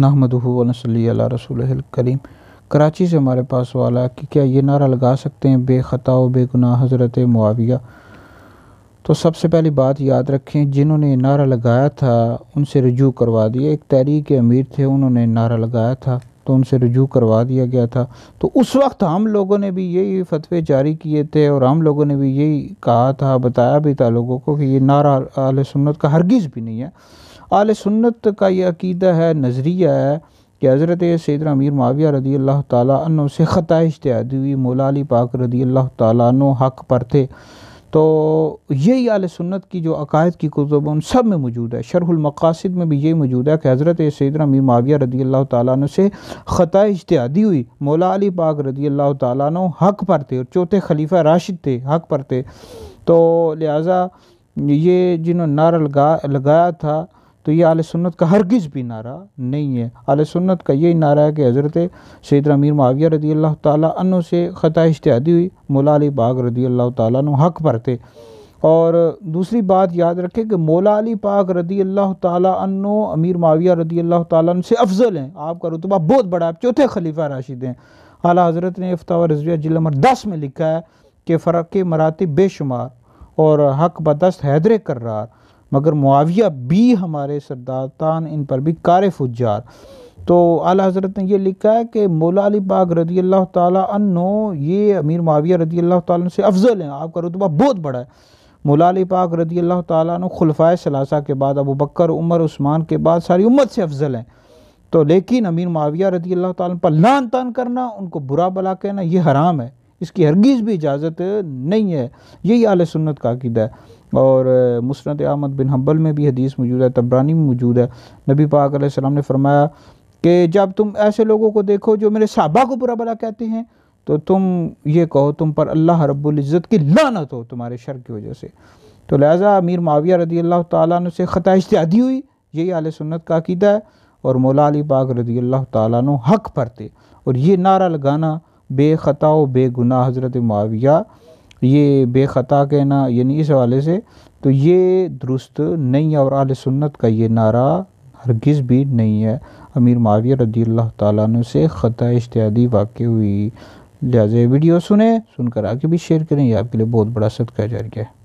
نحمدہ و نصلی علی رسولہ الکریم۔ کراچی سے ہمارے پاس سوال ہے کہ کیا یہ نعرہ لگا سکتے ہیں بے خطا و بے گناہ حضرت معاویہ؟ تو سب سے پہلی بات یاد رکھیں، جنہوں نے نعرہ لگایا تھا ان سے رجوع کروا دیا۔ ایک تحریک امیر تھے، انہوں نے نعرہ لگایا تھا تو ان سے رجوع کروا دیا گیا تھا۔ تو اس وقت ہم لوگوں نے بھی یہی فتوے جاری کیے تھے اور ہم لوگوں نے بھی یہی کہا تھا، بتایا بھی تھا لوگوں کو کہ یہ نعرہ اہل سنت کا ہرگز بھی نہیں ہے۔ اہل سنت کا یہ عقیدہ ہے، نظریہ ہے کہ حضرت سیدنا امیر معاویہ رضی اللہ تعالیٰ عنہ سے خطا اجتہادی ہوئی، مولا علی پاک رضی اللہ تعالیٰ عنہ حق پر تھے۔ تو یہی اہل سنت کی جو عقائد کی کتب ان سب میں موجود ہے۔ شرح المقاصد میں بھی یہی موجود ہے کہ حضرت سیدنا امیر معاویہ رضی اللہ تعالیٰ عنہ سے خطا اجتہادی ہوئی، مولا علی پاک رضی اللہ تعالیٰ عنہ حق پر تھے اور چوتھے خلیفہ راشد تھے، حق پر تھے۔ تو لہٰذا یہ جنہوں نے نعرہ لگایا تھا تو یہ اہل سنت کا ہرگز بھی نعرہ نہیں ہے۔ اہل سنت کا یہی نعرہ ہے کہ حضرت سیدنا امیر معاویہ رضی اللہ تعالیٰ عنہ سے خطا اجتہادی ہوئی، مولا علی پاک رضی اللہ تعالیٰ عنہ حق پر تھے۔ اور دوسری بات یاد رکھیں کہ مولا علی پاک رضی اللہ تعالیٰ عنہ امیر معاویہ رضی اللہ تعالیٰ عنہ سے افضل ہیں، آپ کا رتبہ بہت بڑا ہے، چوتھے خلیفہ راشد ہیں۔ اعلیٰ حضرت نے فتاوی رضویہ جلد نمبر 10 میں لکھا ہے کہ فرق مراتب بے شمار اور حق بدست حیدر کرار، مگر معاویہ بھی ہمارے سرداران، ان پر بھی کار فجار۔ تو اعلیٰ حضرت نے یہ لکھا ہے کہ مولا علی پاک رضی اللہ تعالیٰ عنہ یہ امیر معاویہ رضی اللہ تعالیٰ عنہ سے افضل ہیں، آپ کا رتبہ بہت بڑا ہے۔ مولا علی پاک رضی اللہ تعالیٰ عنہ خلفائے ثلاثہ کے بعد ابو بکر، عمر، عثمان کے بعد ساری امت سے افضل ہیں۔ تو لیکن امیر معاویہ رضی اللہ تعالیٰ عنہ پر لعن طعن کرنا، ان کو برا بلا کہنا، یہ حرام ہے، اس کی ہرگز بھی اجازت نہیں ہے۔ یہی اہل سنت کا عقیدہ ہے۔ اور مسند احمد بن حنبل میں بھی حدیث موجود ہے، طبرانی میں موجود ہے، نبی پاک علیہ السلام نے فرمایا کہ جب تم ایسے لوگوں کو دیکھو جو میرے صحابہ کو برا بلا کہتے ہیں تو تم یہ کہو تم پر اللہ رب العزت کی لعنت ہو تمہارے شر کی وجہ سے۔ تو لہٰذا امیر معاویہ رضی اللہ تعالیٰ عنہ سے خطا اجتہادی ہوئی، یہی اہل سنت کا عقیدہ ہے، اور مولا علی پاک رضی اللہ تعالیٰ عنہ حق پر تھے۔ اور یہ نعرہ لگانا بے خطا و بے گناہ حضرت معاویہ، یہ بے خطا کہنا یعنی اس حوالے سے تو یہ درست نہیں ہے، اور اہل سنت کا یہ نعرہ ہرگز بھی نہیں ہے۔ امیر معاویہ رضی اللہ تعالیٰ عنہ سے خطا اجتہادی واقع ہوئی۔ لہٰذا ویڈیو سن کر آگے بھی شیئر کریں، یہ آپ کے لیے بہت بڑا صدقہ جاریہ ہے۔